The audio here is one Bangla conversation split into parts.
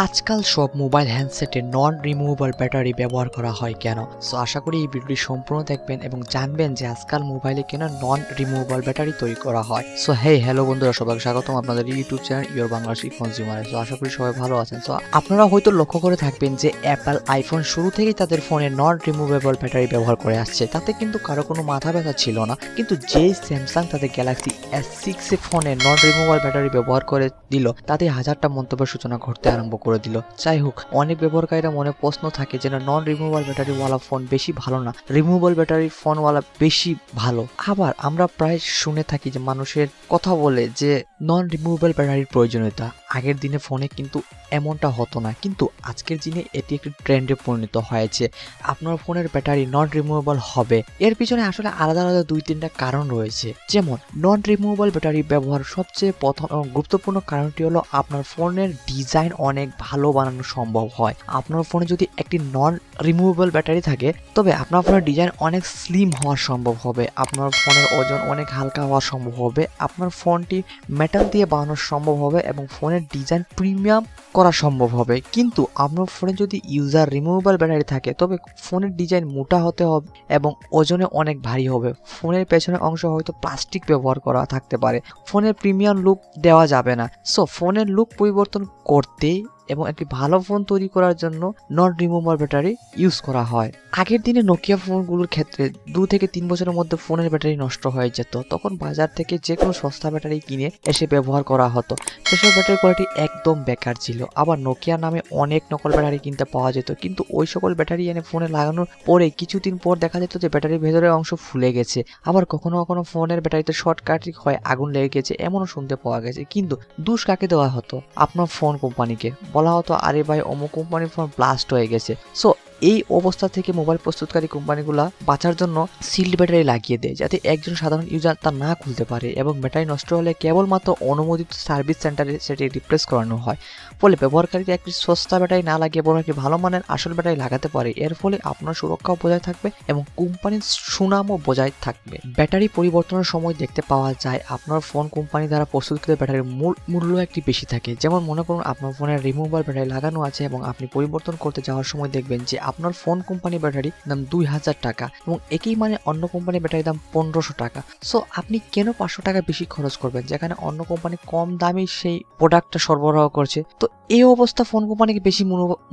আজকাল সব মোবাইল হ্যান্ডসেটে নন রিমুভেবল ব্যাটারি ব্যবহার করা হয় কেন? সো আশা করি এই ভিডিওটি সম্পূর্ণ দেখবেন এবং জানবেন যে আজকাল মোবাইলে কেন নন রিমুভেবল ব্যাটারি তৈরি করা হয়। সো হ্যালো বন্ধুরা, সবাইকে স্বাগতম আপনাদের ইউটিউব চ্যানেল ইওর বাংলাদেশি কনজিউমারে। সো আশা করি সবাই ভালো আছেন। সো আপনারা হয়তো লক্ষ্য করে থাকবেন যে অ্যাপল আইফোন শুরু থেকেই তাদের ফোনে নন রিমুভেবল ব্যাটারি ব্যবহার করে আসছে, তাতে কিন্তু কারো কোনো মাথা ব্যথা ছিল না। কিন্তু যেই স্যামসাং তাদের গ্যালাক্সি S6 ফোনে নন রিমুভেবল ব্যাটারি ব্যবহার করে দিল, তাতে হাজারটা মন্তব্যের সূচনা ঘটতে আরম্ভ করে দিল। যাই হোক, অনেক ব্যবহারকারীরা মনে প্রশ্ন থাকে যে নন রিমুভেবল ব্যাটারিওয়ালা ফোন বেশি ভালো না, রিমুভেবল ব্যাটারি ফোনওয়ালা বেশি ভালো। আবার আমরা প্রায় শুনে থাকি যে মানুষের কথা বলে যে নন রিমুভেবল ব্যাটারির প্রয়োজনীয়তা। আগের দিনে ফোনে কিন্তু এমনটা হতো না, কিন্তু আজকের দিনে এটি একটি ট্রেন্ডে পরিণত হয়েছে। আপনার ফোনের ব্যাটারি নন রিমুভেবল হবে, এর পিছনে আসলে আলাদা আলাদা 2-3টা কারণ রয়েছে। যেমন নন রিমুভেবল ব্যাটারি ব্যবহার সবচেয়ে প্রথম এবং গুরুত্বপূর্ণ কারণটি হলো আপনার ফোনের ডিজাইন অনেক ভালো বানানো সম্ভব হয়। আপনার ফোনে যদি একটি নন রিমুভেবল ব্যাটারি থাকে, তবে আপনার ফোনের ডিজাইন অনেক স্লিম হওয়া সম্ভব হবে, আপনার ফোনের ওজন অনেক হালকা হওয়া সম্ভব হবে, আপনার ফোনটি মেটাল দিয়ে বানানো সম্ভব হবে এবং ফোনের ডিজাইন প্রিমিয়াম করা সম্ভব হবে। কিন্তু আপনার ফোনে যদি ইউজার রিমুভেবল ব্যাটারি থাকে, তবে ফোনের ডিজাইন মোটা হতে হবে এবং ওজনে অনেক ভারী হবে। ফোনের পেছনের অংশ হয়তো প্লাস্টিক ব্যবহার করা থাকতে পারে, ফোনের প্রিমিয়াম লুক দেওয়া যাবে না। সো ফোনের লুক পরিবর্তন করতে এবং একটি ভালো ফোন তৈরি করার জন্য নন রিমুভেবল ব্যাটারি ইউজ করা হয়। আগের দিনে নোকিয়া ফোনগুলোর ক্ষেত্রে 2 থেকে 3 বছরের মধ্যে ফোনের ব্যাটারি নষ্ট হয়ে যেত। তখন বাজার থেকে যে কোনো সস্তা ব্যাটারি কিনে এসে ব্যবহার করা হতো। সেসব ব্যাটারি কোয়ালিটি একদম বেকার ছিল। আবার নোকিয়া নামে অনেক নকল ব্যাটারি কিনতে পাওয়া যেত, কিন্তু ওই সকল ব্যাটারি এনে ফোনে লাগানোর পরে কিছুদিন পর দেখা যেত যে ব্যাটারির ভেতরের অংশ ফুলে গেছে। আবার কখনো কখনো ফোনের ব্যাটারিতে শর্ট সার্কিট হয়, আগুন লেগে গেছে, এমনও শুনতে পাওয়া গেছে। কিন্তু দোষ কাকে দেওয়া হতো? আপনার ফোন কোম্পানিকে। বলা হতো আরে ভাই অমুক কোম্পানির ফোন ব্লাস্ট হয়ে গেছে। সো এই অবস্থা থেকে মোবাইল প্রস্তুতকারী কোম্পানিগুলো বাঁচার জন্য সিল্ড ব্যাটারি লাগিয়ে দেয়, যাতে একজন সাধারণ ইউজার তা না খুলতে পারে এবং ব্যাটারি নষ্ট হলে কেবলমাত্র অনুমোদিত সার্ভিস সেন্টারে সেটি রিপ্লেস করানো হয়। ফলে ব্যবহারকারীরা একটি সস্তা ব্যাটারি না লাগিয়ে বরং একটি ভালো মানের আসল ব্যাটারি লাগাতে পারে। এর ফলে আপনার সুরক্ষাও বজায় থাকবে এবং কোম্পানির সুনামও বজায় থাকবে। ব্যাটারি পরিবর্তনের সময় দেখতে পাওয়া যায় আপনার ফোন কোম্পানি দ্বারা প্রস্তুতকৃত ব্যাটারির মূল্য একটি বেশি থাকে। যেমন মনে করুন আপনার ফোনের রিমুভেবল ব্যাটারি লাগানো আছে এবং আপনি পরিবর্তন করতে যাওয়ার সময় দেখবেন যে আপনার ফোন কোম্পানি ব্যাটারি দাম 2000 টাকা এবং একই মানে অন্য কোম্পানি ব্যাটারি দাম 1500 টাকা। সো আপনি কেন 500 টাকা বেশি খরচ করবেন, যেখানে অন্য কোম্পানি কম দামে সেই প্রোডাক্টটা সরবরাহ করছে? তো এই অবস্থা ফোন কোম্পানিকে বেশি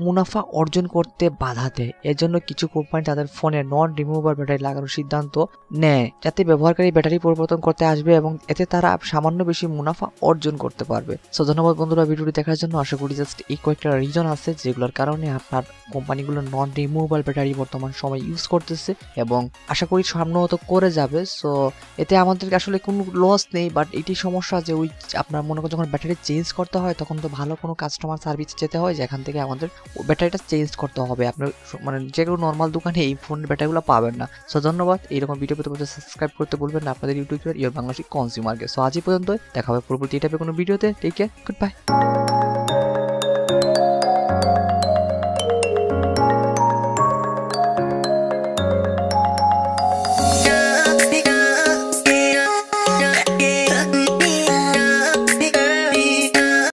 মুনাফা অর্জন করতে বাধা দেয়। এর জন্য কিছু কোম্পানি তাদের ফোনে নন রিমুভেবল ব্যাটারি লাগানোর সিদ্ধান্ত নেয়, যাতে ব্যবহারকারী ব্যাটারি পরিবর্তন করতে আসবে এবং এতে তারা সামান্য বেশি মুনাফা অর্জন করতে পারবে। সো ধন্যবাদ বন্ধুরা ভিডিওটি দেখার জন্য। আশা করি জাস্ট এই কয়েকটা রিজন আছে যেগুলোর কারণে আপনার কোম্পানিগুলো নন রিমুভেবল ব্যাটারি বর্তমান সময় ইউজ করতেছে এবং আশা করি সামনেও তো করে যাবে। সো এতে আমাদেরকে আসলে কোনো লস নেই, বাট এটি সমস্যা যে ওই আপনার মনে করেন যখন ব্যাটারি চেঞ্জ করতে হয় তখন তো ভালো কোনো কাস্টমার সার্ভিস যেতে হয়, যেখান থেকে আমাদের ব্যাটারিটা চেঞ্জ করতে হবে। আপনার মানে যে কোনো নর্মাল দোকানে এই ফোনের ব্যাটারিগুলো পাবেন না। সো ধন্যবাদ। এইরকম ভিডিও পেতে সাবস্ক্রাইব করতে বলবেন না আপনাদের ইউটিউব চ্যানেল ইওর বাংলাদেশি কনজিউমারকে। সো আজই পর্যন্ত, দেখা হবে পরবর্তী এই টাইপের কোনো ভিডিওতে। Take care, good by.